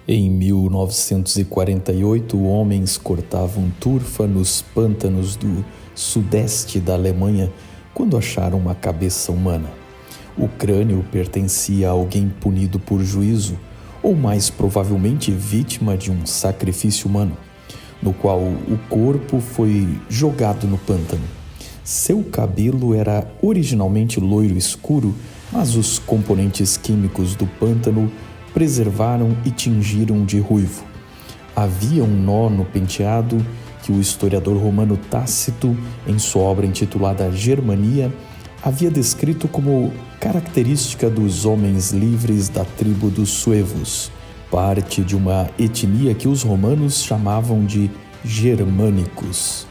Em 1948, homens cortavam turfa nos pântanos do sudeste da Alemanha quando acharam uma cabeça humana. O crânio pertencia a alguém punido por juízo, ou mais provavelmente vítima de um sacrifício humano, no qual o corpo foi jogado no pântano. Seu cabelo era originalmente loiro escuro, mas os componentes químicos do pântano preservaram e tingiram de ruivo. Havia um nó no penteado que o historiador romano Tácito, em sua obra intitulada Germania, havia descrito como característica dos homens livres da tribo dos suevos, parte de uma etnia que os romanos chamavam de germânicos.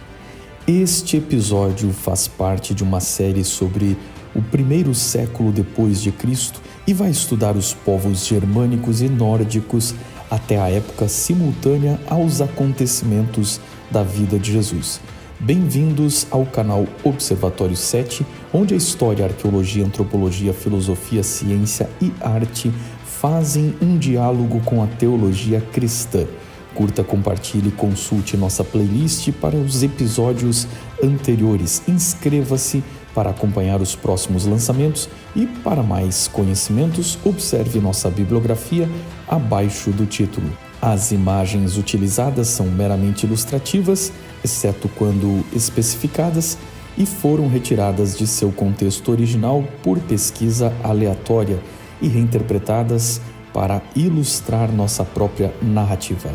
Este episódio faz parte de uma série sobre o primeiro século depois de Cristo e vai estudar os povos germânicos e nórdicos até a época simultânea aos acontecimentos da vida de Jesus. Bem-vindos ao canal Observatório 7, onde a história, arqueologia, antropologia, filosofia, ciência e arte fazem um diálogo com a teologia cristã. Curta, compartilhe e consulte nossa playlist para os episódios anteriores. Inscreva-se para acompanhar os próximos lançamentos e, para mais conhecimentos, observe nossa bibliografia abaixo do título. As imagens utilizadas são meramente ilustrativas, exceto quando especificadas, e foram retiradas de seu contexto original por pesquisa aleatória e reinterpretadas para ilustrar nossa própria narrativa.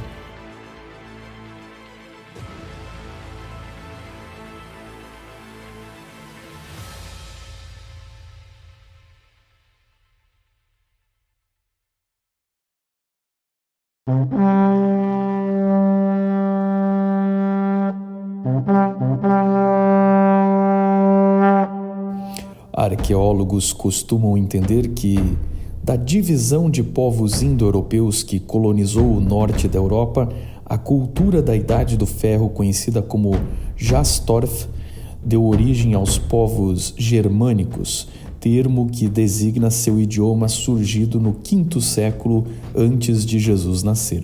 Arqueólogos costumam entender que, da divisão de povos indo-europeus que colonizou o norte da Europa, a cultura da Idade do Ferro, conhecida como Jastorf, deu origem aos povos germânicos, termo que designa seu idioma surgido no V século antes de Jesus nascer.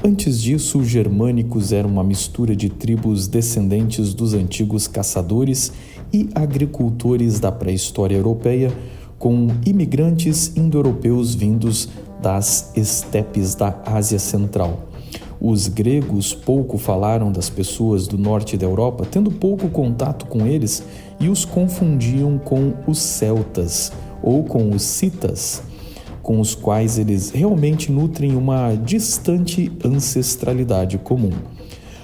Antes disso, os germânicos eram uma mistura de tribos descendentes dos antigos caçadores e agricultores da pré-história europeia, com imigrantes indo-europeus vindos das estepes da Ásia Central. Os gregos pouco falaram das pessoas do norte da Europa, tendo pouco contato com eles, e os confundiam com os celtas ou com os citas, com os quais eles realmente nutrem uma distante ancestralidade comum.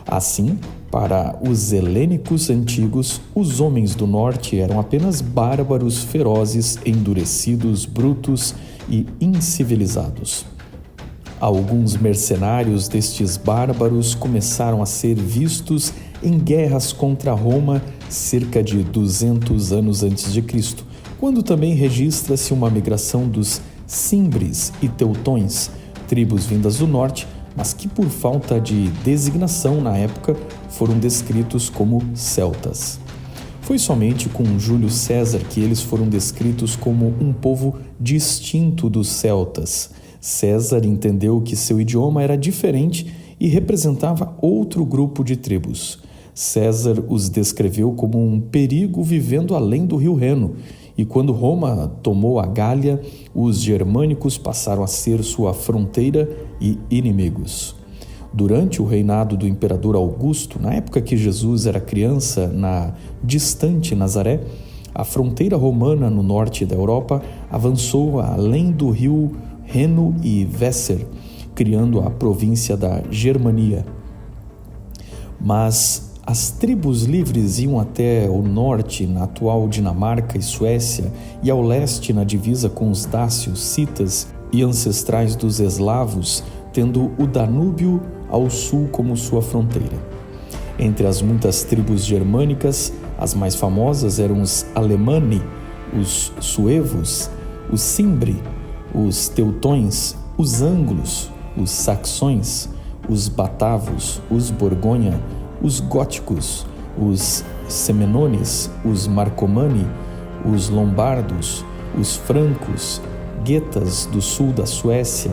Assim, para os helênicos antigos, os homens do norte eram apenas bárbaros ferozes, endurecidos, brutos e incivilizados. Alguns mercenários destes bárbaros começaram a ser vistos em guerras contra Roma cerca de 200 anos antes de Cristo, quando também registra-se uma migração dos cimbres e teutões, tribos vindas do norte, mas que por falta de designação na época foram descritos como celtas. Foi somente com Júlio César que eles foram descritos como um povo distinto dos celtas. César entendeu que seu idioma era diferente e representava outro grupo de tribos. César os descreveu como um perigo vivendo além do rio Reno, e quando Roma tomou a Gália, os germânicos passaram a ser sua fronteira e inimigos. Durante o reinado do imperador Augusto, na época que Jesus era criança na distante Nazaré, a fronteira romana no norte da Europa avançou além do rio Reno e Weser, criando a província da Germania. Mas as tribos livres iam até o norte, na atual Dinamarca e Suécia, e ao leste, na divisa com os dácios, citas e ancestrais dos eslavos, tendo o Danúbio ao sul como sua fronteira. Entre as muitas tribos germânicas, as mais famosas eram os Alemanni, os suevos, os cimbri, os teutões, os ângulos, os saxões, os batavos, os borgonha, os góticos, os semenones, os marcomanni, os lombardos, os francos, guetas do sul da Suécia,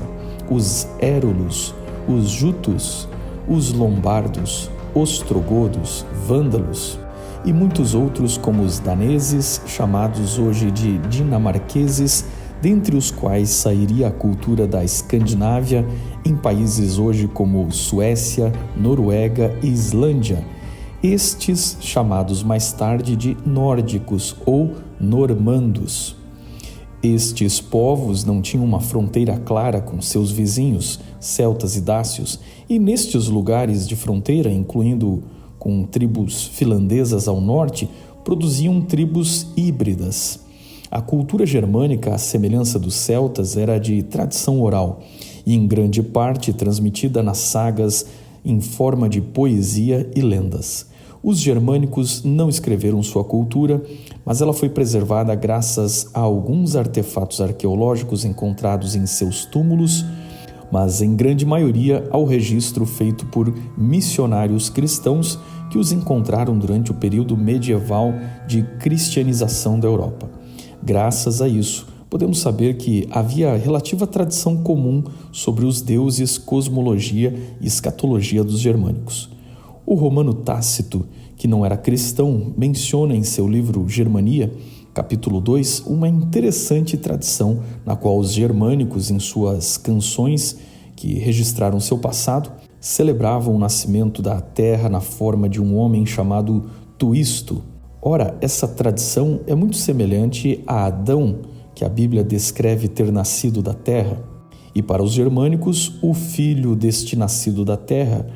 os érulos, os jutos, os lombardos, ostrogodos, vândalos e muitos outros como os daneses, chamados hoje de dinamarqueses, dentre os quais sairia a cultura da Escandinávia em países hoje como Suécia, Noruega e Islândia, estes chamados mais tarde de nórdicos ou normandos. Estes povos não tinham uma fronteira clara com seus vizinhos, celtas e dácios, e nestes lugares de fronteira, incluindo com tribos finlandesas ao norte, produziam tribos híbridas. A cultura germânica, à semelhança dos celtas, era de tradição oral e em grande parte transmitida nas sagas em forma de poesia e lendas. Os germânicos não escreveram sua cultura, mas ela foi preservada graças a alguns artefatos arqueológicos encontrados em seus túmulos, mas em grande maioria ao registro feito por missionários cristãos que os encontraram durante o período medieval de cristianização da Europa. Graças a isso, podemos saber que havia relativa tradição comum sobre os deuses, cosmologia e escatologia dos germânicos. O romano Tácito, que não era cristão, menciona em seu livro Germania, capítulo 2, uma interessante tradição na qual os germânicos, em suas canções que registraram seu passado, celebravam o nascimento da terra na forma de um homem chamado Tuisto. Ora, essa tradição é muito semelhante a Adão, que a Bíblia descreve ter nascido da terra. E para os germânicos, o filho deste nascido da terra,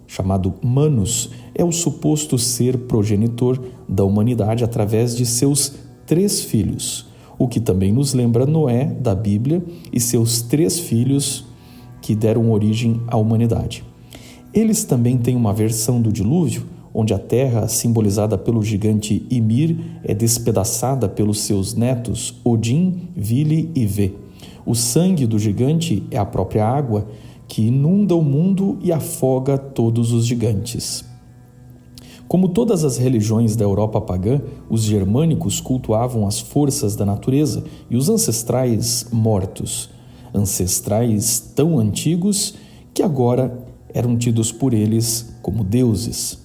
chamado Manus, é o suposto ser progenitor da humanidade através de seus 3 filhos, o que também nos lembra Noé, da Bíblia, e seus 3 filhos que deram origem à humanidade. Eles também têm uma versão do dilúvio, onde a terra, simbolizada pelo gigante Ymir, é despedaçada pelos seus netos Odin, Vili e Ve. O sangue do gigante é a própria água que inunda o mundo e afoga todos os gigantes. Como todas as religiões da Europa pagã, os germânicos cultuavam as forças da natureza e os ancestrais mortos, ancestrais tão antigos que agora eram tidos por eles como deuses.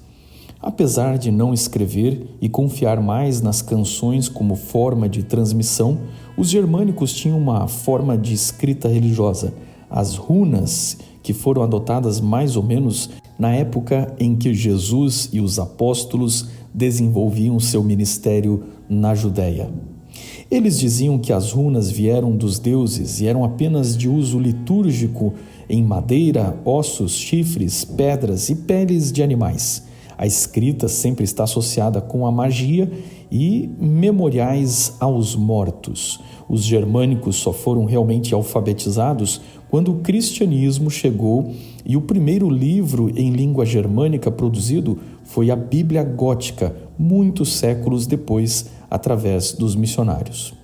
Apesar de não escrever e confiar mais nas canções como forma de transmissão, os germânicos tinham uma forma de escrita religiosa, as runas, que foram adotadas mais ou menos na época em que Jesus e os apóstolos desenvolviam seu ministério na Judéia. Eles diziam que as runas vieram dos deuses e eram apenas de uso litúrgico em madeira, ossos, chifres, pedras e peles de animais. A escrita sempre está associada com a magia e memoriais aos mortos. Os germânicos só foram realmente alfabetizados quando o cristianismo chegou e o primeiro livro em língua germânica produzido foi a Bíblia Gótica, muitos séculos depois, através dos missionários.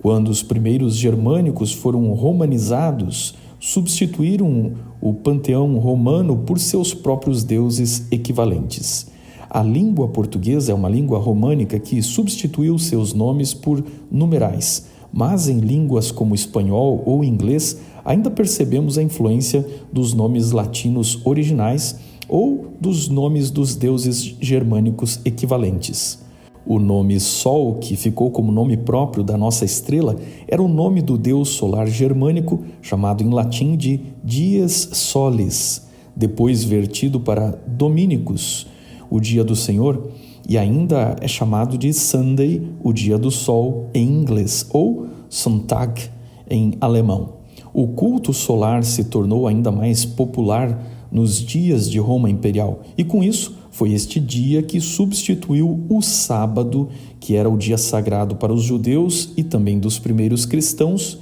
Quando os primeiros germânicos foram romanizados, substituíram o panteão romano por seus próprios deuses equivalentes. A língua portuguesa é uma língua românica que substituiu seus nomes por numerais, mas em línguas como espanhol ou inglês ainda percebemos a influência dos nomes latinos originais ou dos nomes dos deuses germânicos equivalentes. O nome Sol, que ficou como nome próprio da nossa estrela, era o nome do deus solar germânico, chamado em latim de Dies Solis, depois vertido para Dominicus, o dia do Senhor, e ainda é chamado de Sunday, o dia do sol, em inglês, ou Sonntag, em alemão. O culto solar se tornou ainda mais popular nos dias de Roma Imperial, e com isso foi este dia que substituiu o sábado, que era o dia sagrado para os judeus e também dos primeiros cristãos,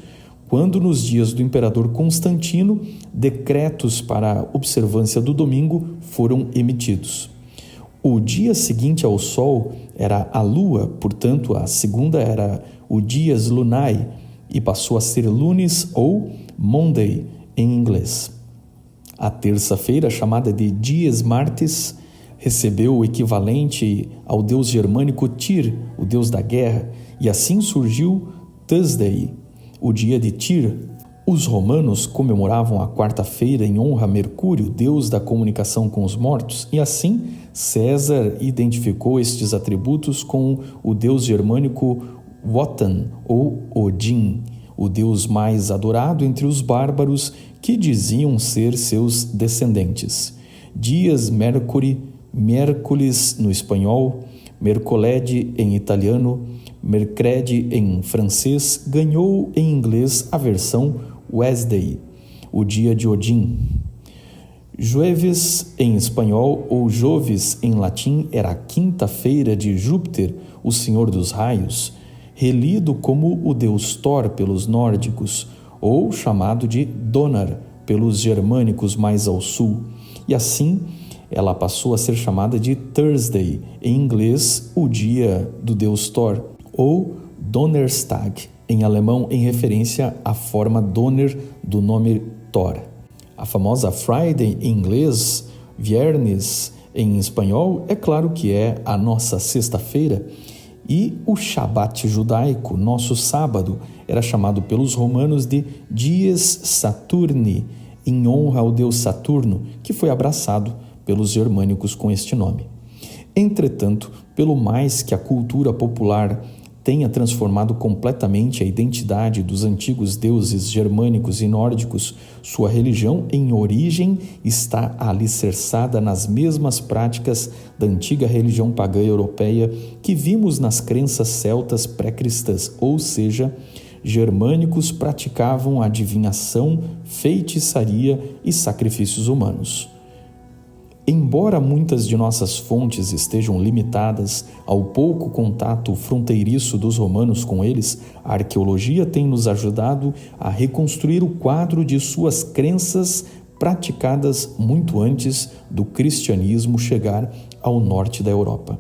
quando nos dias do imperador Constantino, decretos para a observância do domingo foram emitidos. O dia seguinte ao sol era a lua, portanto a segunda era o dies lunae e passou a ser lunes ou Monday em inglês. A terça-feira, chamada de dies martis, recebeu o equivalente ao deus germânico Tyr, o deus da guerra, e assim surgiu Thursday, o dia de Tyr. Os romanos comemoravam a quarta-feira em honra a Mercúrio, deus da comunicação com os mortos, e assim César identificou estes atributos com o deus germânico Wotan ou Odin, o deus mais adorado entre os bárbaros que diziam ser seus descendentes. Dias Mercuri, Miércoles no espanhol, Mercolede em italiano, Mercredi em francês, ganhou em inglês a versão Wednesday, o dia de Odin. Jueves em espanhol ou Joves em latim era a quinta-feira de Júpiter, o senhor dos raios, relido como o deus Thor pelos nórdicos, ou chamado de Donar pelos germânicos mais ao sul, e assim ela passou a ser chamada de Thursday, em inglês o dia do deus Thor, ou Donnerstag, em alemão, em referência à forma Donner do nome Thor. A famosa Friday em inglês, Viernes em espanhol, é claro que é a nossa sexta-feira, e o Shabat judaico, nosso sábado, era chamado pelos romanos de Dies Saturni, em honra ao deus Saturno, que foi abraçado pelos germânicos com este nome. Entretanto, pelo mais que a cultura popular tenha transformado completamente a identidade dos antigos deuses germânicos e nórdicos, sua religião em origem está alicerçada nas mesmas práticas da antiga religião pagã europeia que vimos nas crenças celtas pré-cristãs, ou seja, germânicos praticavam adivinhação, feitiçaria e sacrifícios humanos. Embora muitas de nossas fontes estejam limitadas ao pouco contato fronteiriço dos romanos com eles, a arqueologia tem nos ajudado a reconstruir o quadro de suas crenças praticadas muito antes do cristianismo chegar ao norte da Europa.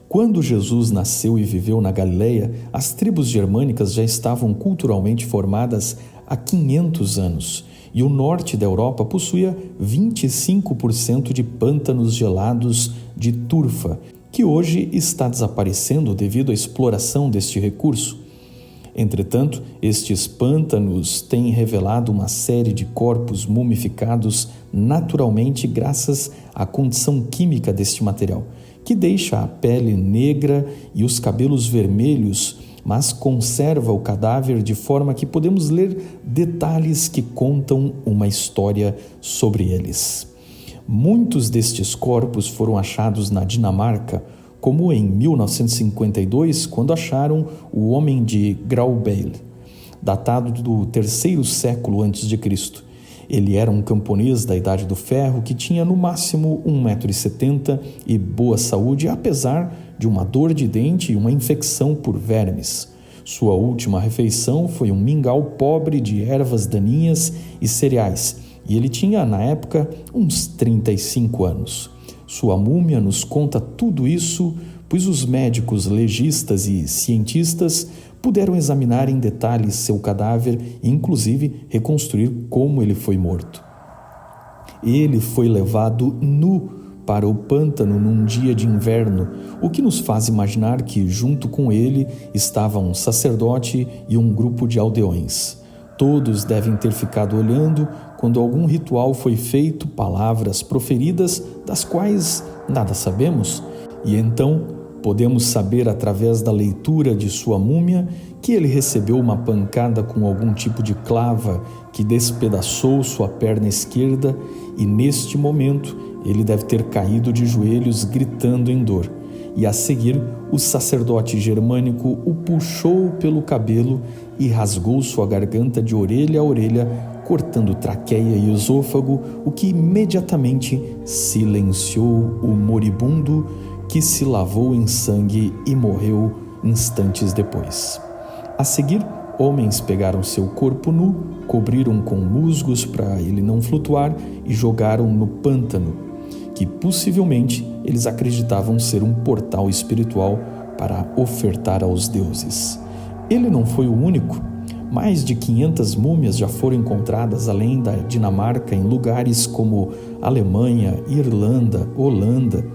Quando Jesus nasceu e viveu na Galileia, as tribos germânicas já estavam culturalmente formadas há 500 anos, e o norte da Europa possuía 25% de pântanos gelados de turfa, que hoje está desaparecendo devido à exploração deste recurso. Entretanto, estes pântanos têm revelado uma série de corpos mumificados naturalmente graças à condição química deste material, que deixa a pele negra e os cabelos vermelhos, mas conserva o cadáver de forma que podemos ler detalhes que contam uma história sobre eles. Muitos destes corpos foram achados na Dinamarca, como em 1952, quando acharam o homem de Graubeil, datado do terceiro século a.C. Ele era um camponês da Idade do Ferro que tinha no máximo 1,70 m e boa saúde, apesar de uma dor de dente e uma infecção por vermes. Sua última refeição foi um mingau pobre de ervas daninhas e cereais, e ele tinha, na época, uns 35 anos. Sua múmia nos conta tudo isso, pois os médicos legistas e cientistas puderam examinar em detalhes seu cadáver e, inclusive, reconstruir como ele foi morto. Ele foi levado nu para o pântano num dia de inverno, o que nos faz imaginar que, junto com ele, estava um sacerdote e um grupo de aldeões. Todos devem ter ficado olhando quando algum ritual foi feito, palavras proferidas, das quais nada sabemos, e então podemos saber, através da leitura de sua múmia, que ele recebeu uma pancada com algum tipo de clava que despedaçou sua perna esquerda, e neste momento ele deve ter caído de joelhos gritando em dor. E a seguir, o sacerdote germânico o puxou pelo cabelo e rasgou sua garganta de orelha a orelha, cortando traqueia e esôfago, o que imediatamente silenciou o moribundo, que se lavou em sangue e morreu instantes depois. A seguir, homens pegaram seu corpo nu, cobriram com musgos para ele não flutuar e jogaram no pântano, que possivelmente eles acreditavam ser um portal espiritual para ofertar aos deuses. Ele não foi o único. Mais de 500 múmias já foram encontradas além da Dinamarca em lugares como Alemanha, Irlanda, Holanda.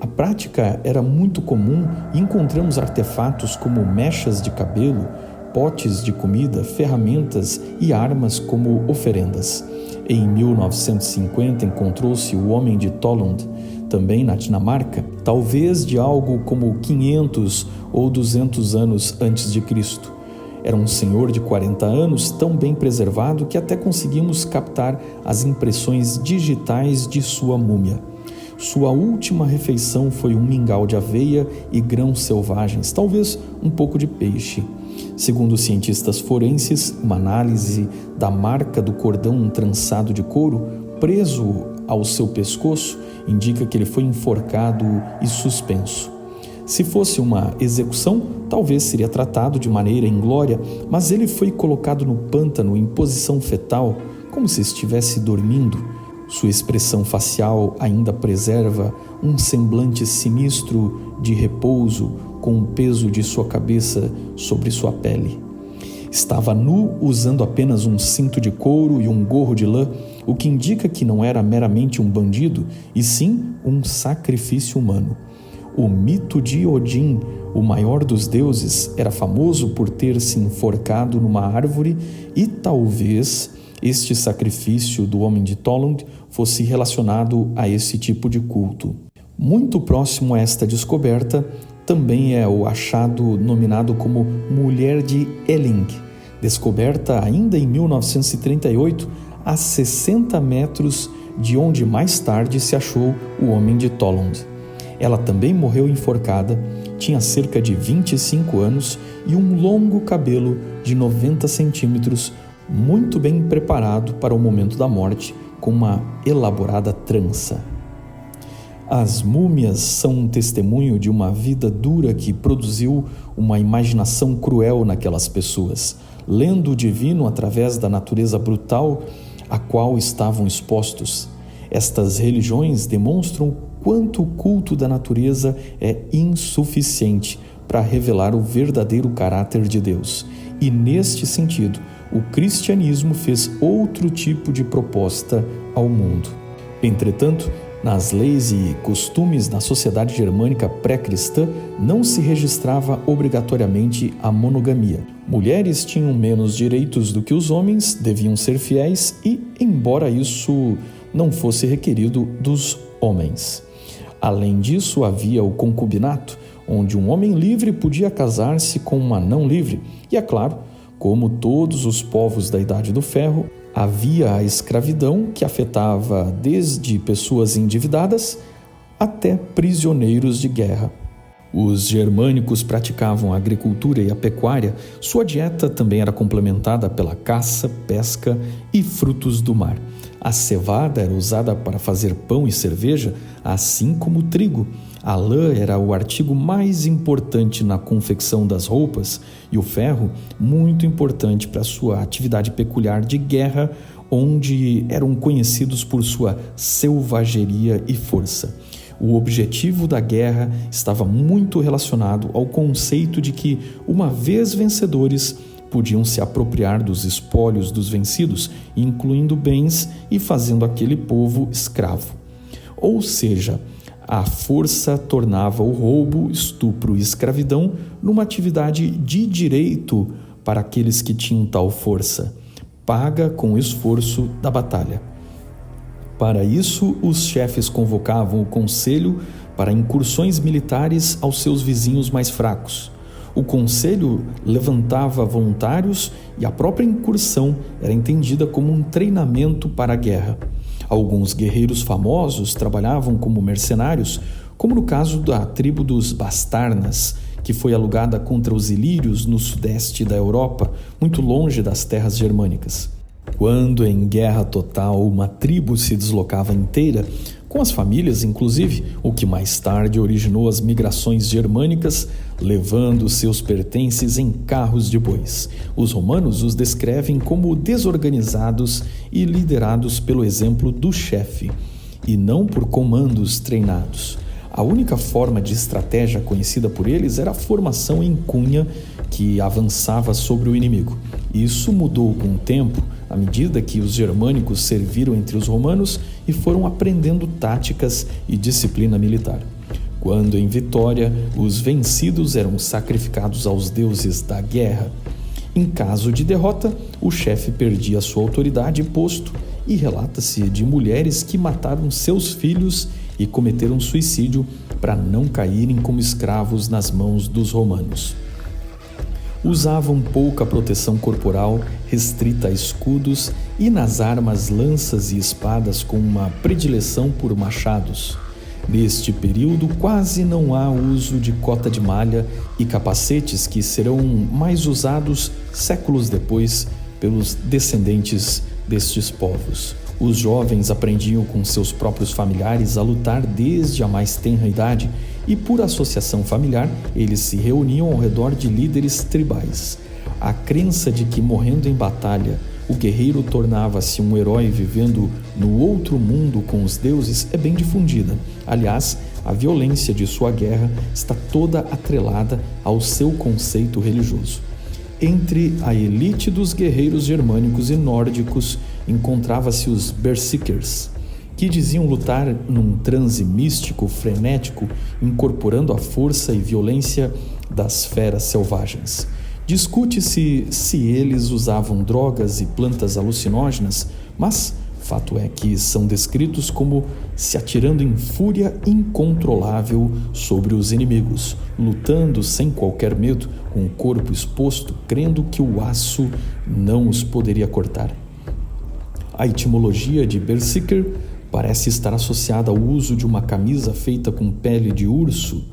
A prática era muito comum e encontramos artefatos como mechas de cabelo, potes de comida, ferramentas e armas como oferendas. Em 1950 encontrou-se o Homem de Tollund, também na Dinamarca, talvez de algo como 500 ou 200 anos antes de Cristo. Era um senhor de 40 anos, tão bem preservado que até conseguimos captar as impressões digitais de sua múmia. Sua última refeição foi um mingau de aveia e grãos selvagens, talvez um pouco de peixe. Segundo os cientistas forenses, uma análise da marca do cordão trançado de couro preso ao seu pescoço indica que ele foi enforcado e suspenso. Se fosse uma execução, talvez seria tratado de maneira inglória, mas ele foi colocado no pântano em posição fetal, como se estivesse dormindo. Sua expressão facial ainda preserva um semblante sinistro de repouso, com o peso de sua cabeça sobre sua pele. Estava nu, usando apenas um cinto de couro e um gorro de lã, o que indica que não era meramente um bandido, e sim um sacrifício humano. O mito de Odin, o maior dos deuses, era famoso por ter se enforcado numa árvore e talvez este sacrifício do Homem de Tollund fosse relacionado a esse tipo de culto. Muito próximo a esta descoberta também é o achado nominado como Mulher de Elling, descoberta ainda em 1938, a 60 metros de onde mais tarde se achou o Homem de Tollund. Ela também morreu enforcada, tinha cerca de 25 anos e um longo cabelo de 90 centímetros, muito bem preparado para o momento da morte, com uma elaborada trança. As múmias são um testemunho de uma vida dura que produziu uma imaginação cruel naquelas pessoas, lendo o divino através da natureza brutal a qual estavam expostos. Estas religiões demonstram quanto o culto da natureza é insuficiente para revelar o verdadeiro caráter de Deus. E neste sentido, o cristianismo fez outro tipo de proposta ao mundo. Entretanto, nas leis e costumes da sociedade germânica pré-cristã, não se registrava obrigatoriamente a monogamia. Mulheres tinham menos direitos do que os homens, deviam ser fiéis e, embora isso não fosse requerido dos homens. Além disso, havia o concubinato, onde um homem livre podia casar-se com uma não livre. E é claro, como todos os povos da Idade do Ferro, havia a escravidão que afetava desde pessoas endividadas até prisioneiros de guerra. Os germânicos praticavam a agricultura e a pecuária, sua dieta também era complementada pela caça, pesca e frutos do mar. A cevada era usada para fazer pão e cerveja, assim como o trigo. A lã era o artigo mais importante na confecção das roupas e o ferro, muito importante para sua atividade peculiar de guerra, onde eram conhecidos por sua selvageria e força. O objetivo da guerra estava muito relacionado ao conceito de que, uma vez vencedores, podiam se apropriar dos espólios dos vencidos, incluindo bens e fazendo aquele povo escravo. Ou seja, a força tornava o roubo, estupro e escravidão numa atividade de direito para aqueles que tinham tal força, paga com o esforço da batalha. Para isso, os chefes convocavam o conselho para incursões militares aos seus vizinhos mais fracos. O conselho levantava voluntários e a própria incursão era entendida como um treinamento para a guerra. Alguns guerreiros famosos trabalhavam como mercenários, como no caso da tribo dos Bastarnas, que foi alugada contra os ilírios no sudeste da Europa, muito longe das terras germânicas. Quando em guerra total uma tribo se deslocava inteira, com as famílias inclusive, o que mais tarde originou as migrações germânicas, levando seus pertences em carros de bois. Os romanos os descrevem como desorganizados e liderados pelo exemplo do chefe, e não por comandos treinados. A única forma de estratégia conhecida por eles era a formação em cunha que avançava sobre o inimigo. Isso mudou com o tempo, à medida que os germânicos serviram entre os romanos e foram aprendendo táticas e disciplina militar. Quando em vitória, os vencidos eram sacrificados aos deuses da guerra. Em caso de derrota, o chefe perdia sua autoridade e posto, e relata-se de mulheres que mataram seus filhos e cometeram suicídio para não caírem como escravos nas mãos dos romanos. Usavam pouca proteção corporal, restrita a escudos, e nas armas lanças e espadas com uma predileção por machados. Neste período, quase não há uso de cota de malha e capacetes que serão mais usados séculos depois pelos descendentes destes povos. Os jovens aprendiam com seus próprios familiares a lutar desde a mais tenra idade e, por associação familiar, eles se reuniam ao redor de líderes tribais. A crença de que, morrendo em batalha, o guerreiro tornava-se um herói vivendo no outro mundo com os deuses é bem difundida. Aliás, a violência de sua guerra está toda atrelada ao seu conceito religioso. Entre a elite dos guerreiros germânicos e nórdicos encontrava-se os berserkers, que diziam lutar num transe místico frenético, incorporando a força e violência das feras selvagens. Discute-se se eles usavam drogas e plantas alucinógenas, mas fato é que são descritos como se atirando em fúria incontrolável sobre os inimigos, lutando sem qualquer medo, com o corpo exposto, crendo que o aço não os poderia cortar. A etimologia de berserker parece estar associada ao uso de uma camisa feita com pele de urso,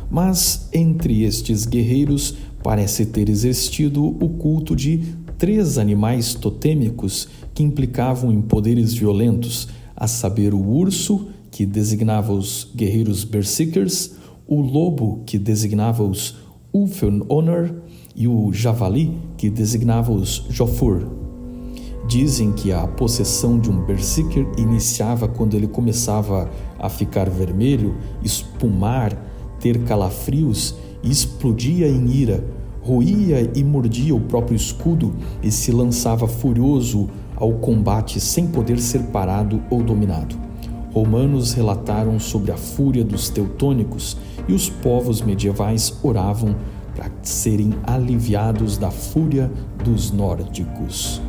mas entre estes guerreiros parece ter existido o culto de 3 animais totêmicos que implicavam em poderes violentos, a saber o urso, que designava os guerreiros berserkers, o lobo, que designava os Ulfhonor, e o javali, que designava os Jofur. Dizem que a possessão de um berserker iniciava quando ele começava a ficar vermelho, espumar, ter calafrios e explodia em ira, roía e mordia o próprio escudo e se lançava furioso ao combate sem poder ser parado ou dominado. Romanos relataram sobre a fúria dos teutônicos e os povos medievais oravam para serem aliviados da fúria dos nórdicos.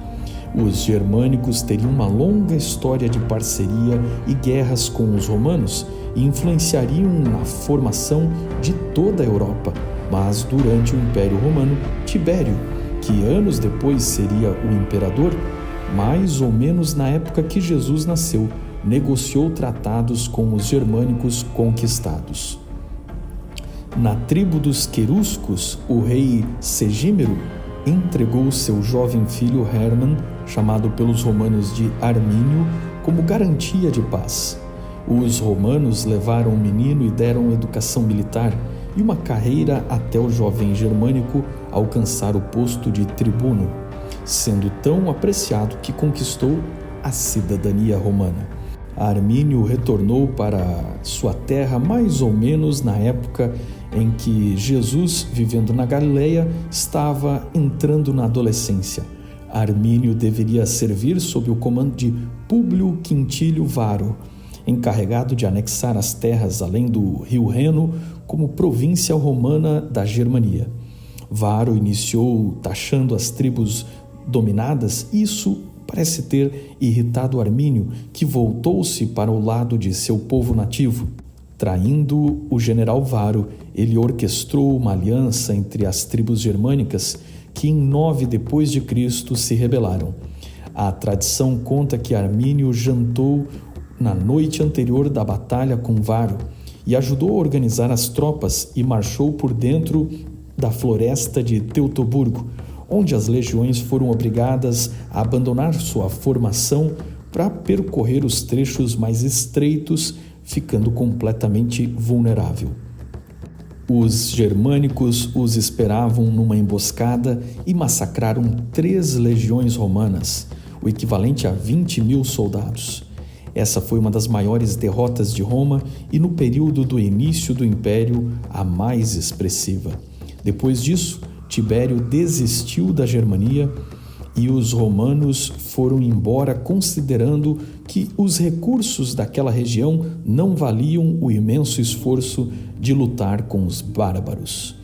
Os germânicos teriam uma longa história de parceria e guerras com os romanos e influenciariam na formação de toda a Europa, mas durante o Império Romano, Tibério, que anos depois seria o imperador, mais ou menos na época que Jesus nasceu, negociou tratados com os germânicos conquistados. Na tribo dos queruscos, o rei Segímero entregou seu jovem filho Hermann, chamado pelos romanos de Armínio, como garantia de paz. Os romanos levaram o menino e deram educação militar e uma carreira até o jovem germânico alcançar o posto de tribuno, sendo tão apreciado que conquistou a cidadania romana. Armínio retornou para sua terra mais ou menos na época em que Jesus, vivendo na Galileia, estava entrando na adolescência. Armínio deveria servir sob o comando de Públio Quintílio Varo, encarregado de anexar as terras além do rio Reno como província romana da Germania. Varo iniciou taxando as tribos dominadas e isso parece ter irritado Armínio, que voltou-se para o lado de seu povo nativo. Traindo o general Varo, ele orquestrou uma aliança entre as tribos germânicas que em 9 depois de Cristo se rebelaram. A tradição conta que Armínio jantou na noite anterior da batalha com Varo e ajudou a organizar as tropas e marchou por dentro da floresta de Teutoburgo, onde as legiões foram obrigadas a abandonar sua formação para percorrer os trechos mais estreitos, ficando completamente vulnerável. Os germânicos os esperavam numa emboscada e massacraram 3 legiões romanas, o equivalente a 20.000 soldados. Essa foi uma das maiores derrotas de Roma e, no período do início do Império, a mais expressiva. Depois disso, Tibério desistiu da Germania e os romanos foram embora considerando que os recursos daquela região não valiam o imenso esforço de lutar com os bárbaros.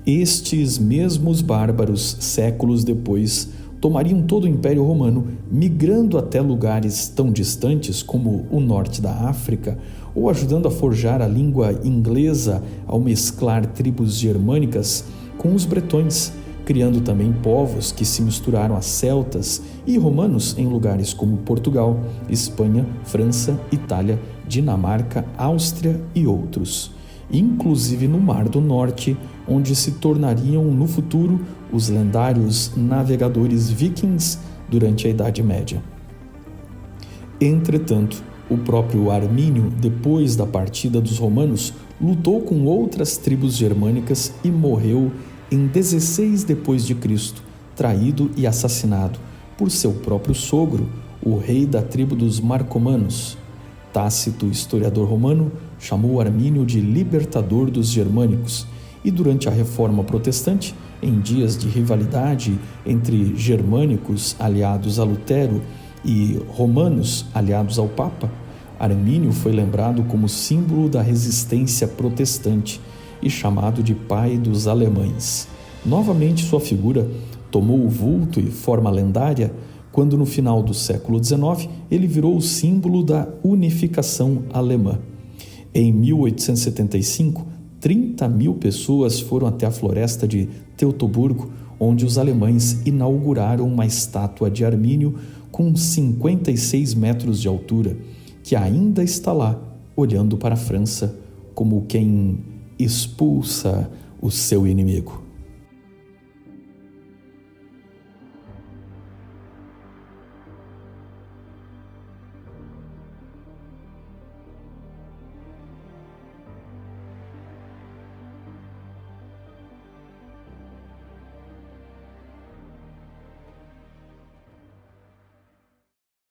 Estes mesmos bárbaros, séculos depois, tomariam todo o Império Romano, migrando até lugares tão distantes como o norte da África, ou ajudando a forjar a língua inglesa ao mesclar tribos germânicas com os bretões, criando também povos que se misturaram a celtas e romanos em lugares como Portugal, Espanha, França, Itália, Dinamarca, Áustria e outros, inclusive no Mar do Norte, onde se tornariam no futuro os lendários navegadores vikings durante a Idade Média. Entretanto, o próprio Armínio, depois da partida dos romanos, lutou com outras tribos germânicas e morreu em 16 d.C., traído e assassinado por seu próprio sogro, o rei da tribo dos Marcomanos. Tácito, historiador romano, chamou Armínio de libertador dos germânicos, e durante a Reforma Protestante, em dias de rivalidade entre germânicos aliados a Lutero e romanos aliados ao Papa, Armínio foi lembrado como símbolo da resistência protestante e chamado de pai dos alemães. Novamente sua figura tomou o vulto e forma lendária quando no final do século XIX ele virou o símbolo da unificação alemã. Em 1875, 30.000 pessoas foram até a floresta de Teutoburgo, onde os alemães inauguraram uma estátua de Armínio com 56 metros de altura, que ainda está lá, olhando para a França, como quem expulsa o seu inimigo.